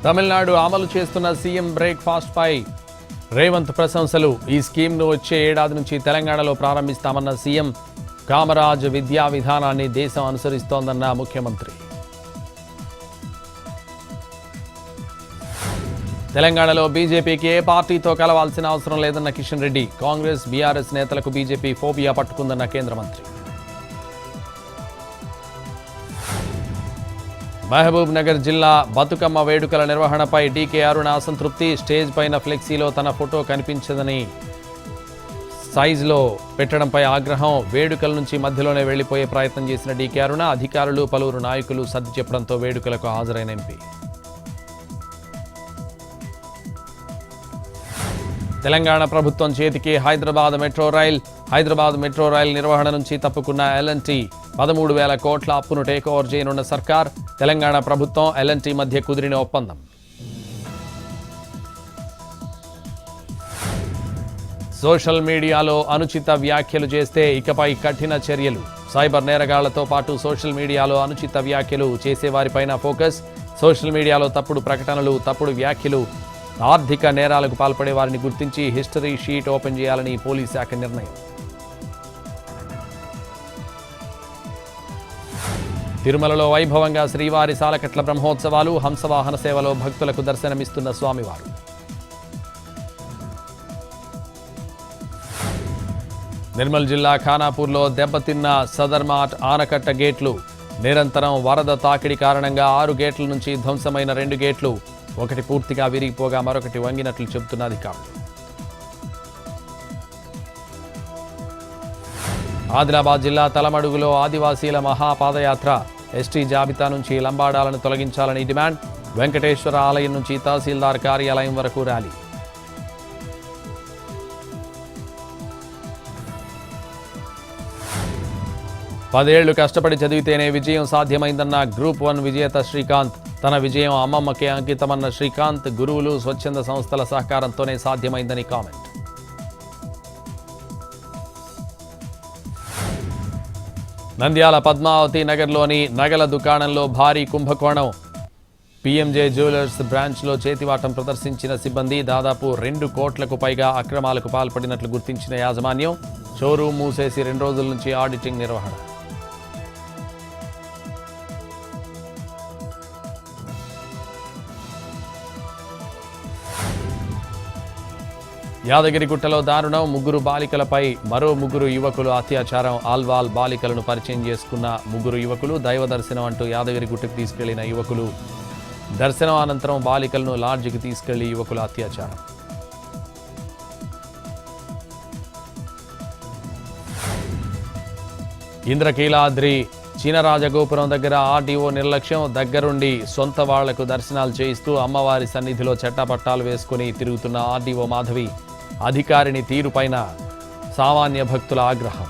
తమిళనాడు అమలు చేస్తున్న CM breakfast పై రేవంత్ ప్రశంసలు. ఈ స్కీమ్ను వచ్చే ఏడాది నుంచి తెలంగాణలో ప్రారంభిస్తామన్న సీఎం. కామరాజ్ విద్యా విధానాన్ని దేశం అనుసరిస్తోందన్న ముఖ్యమంత్రి. తెలంగాణలో బీజేపీకి ఏ పార్టీతో కలవాల్సిన అవసరం లేదన్న కిషన్ రెడ్డి. కాంగ్రెస్ బీఆర్ఎస్ నేతలకు బీజేపీ ఫోబియా పట్టుకుందన్న కేంద్ర మంత్రి. మహబూబ్ నగర్ జిల్లా బతుకమ్మ వేడుకల నిర్వహణపై డీకే అరుణ అసంతృప్తి. స్టేజ్ పైన ఫ్లెక్సీలో తన ఫోటో కనిపించదని సైజులో పెట్టడంపై ఆగ్రహం. వేడుకల నుంచి మధ్యలోనే వెళ్లిపోయే ప్రయత్నం చేసిన డీకే అరుణ. అధికారులు పలువురు నాయకులు సర్ది చెప్పడంతో వేడుకలకు హాజరైన ఎంపీ. తెలంగాణ ప్రభుత్వం చేతికి Hyderabad metro rail. Hyderabad metro rail నిర్వహణ నుంచి తప్పుకున్న L&T. 13,000 కోట్ల అప్పును టేక్ ఓవర్ చేయనున్న సర్కార్. తెలంగాణ ప్రభుత్వం L&T మధ్య కుదిరిన ఒప్పందం. సోషల్ మీడియాలో అనుచిత వ్యాఖ్యలు చేస్తే ఇకపై కఠిన చర్యలు. సైబర్ నేరగాళ్లతో పాటు సోషల్ మీడియాలో అనుచిత వ్యాఖ్యలు చేసేవారిపైన ఫోకస్. సోషల్ మీడియాలో తప్పుడు ప్రకటనలు, తప్పుడు వ్యాఖ్యలు, ఆర్థిక నేరాలకు పాల్పడే వారిని గుర్తించి హిస్టరీ షీట్ ఓపెన్ చేయాలని పోలీస్ శాఖ నిర్ణయం. తిరుమలలో వైభవంగా శ్రీవారి సాలకట్ల బ్రహ్మోత్సవాలు. హంసవాహన సేవలో భక్తులకు దర్శనమిస్తున్న స్వామివారు. నిర్మల్ జిల్లా ఖానాపూర్లో దెబ్బతిన్న సదర్ మార్ట్ ఆనకట్ట గేట్లు. నిరంతరం వరద తాకిడి కారణంగా 6 గేట్ల నుంచి ధ్వంసమైన 2 గేట్లు. ఒకటి పూర్తిగా విరిగిపోగా మరొకటి వంగినట్లు చెబుతున్న అధికారులు. ఆదిలాబాద్ జిల్లా తలమడుగులో ఆదివాసీల మహాపాదయాత్ర. ఎస్టీ జాబితా నుంచి లంబాడాలను తొలగించాలని డిమాండ్. వెంకటేశ్వర ఆలయం నుంచి తహసీల్దార్ కార్యాలయం వరకు ర్యాలీ. పదేళ్లు కష్టపడి చదివితేనే విజయం సాధ్యమైందన్న గ్రూప్ 1 విజేత శ్రీకాంత్. తన విజయం అమ్మమ్మకే అంకితమన్న శ్రీకాంత్. గురువులు, స్వచ్ఛంద సంస్థల సహకారంతోనే సాధ్యమైందని కామెంట్. నంద్యాల పద్మావతి నగర్లోని నగల దుకాణంలో భారీ కుంభకోణం. PMJ జ్యువెలర్స్ బ్రాంచ్లో చేతివాటం ప్రదర్శించిన సిబ్బంది. దాదాపు 2 కోట్లకు పైగా అక్రమాలకు పాల్పడినట్లు గుర్తించిన యాజమాన్యం. షోరూమ్ మూసేసి 2 రోజుల నుంచి ఆడిటింగ్ నిర్వహణ. యాదగిరిగుట్టలో దారుణం. 3 బాలికలపై మరో 3 యువకులు అత్యాచారం. ఆల్వాల్ బాలికలను పరిచయం చేసుకున్న 3 యువకులు దైవ దర్శనం అంటూ యాదగిరిగుట్టకు తీసుకెళ్లిన యువకులు. దర్శనం అనంతరం బాలికలను లాడ్జికి తీసుకెళ్లి యువకుల అత్యాచారం. ఇంద్రకీలాద్రి చీనరాజగోపురం దగ్గర ఆర్డీఓ నిర్లక్ష్యం. దగ్గరుండి సొంత వాళ్లకు దర్శనాలు చేయిస్తూ అమ్మవారి సన్నిధిలో చట్టాపట్టాలు వేసుకుని తిరుగుతున్న ఆర్డీఓ మాధవి. అధికారిని తీరుపైన సామాన్య భక్తుల ఆగ్రహం.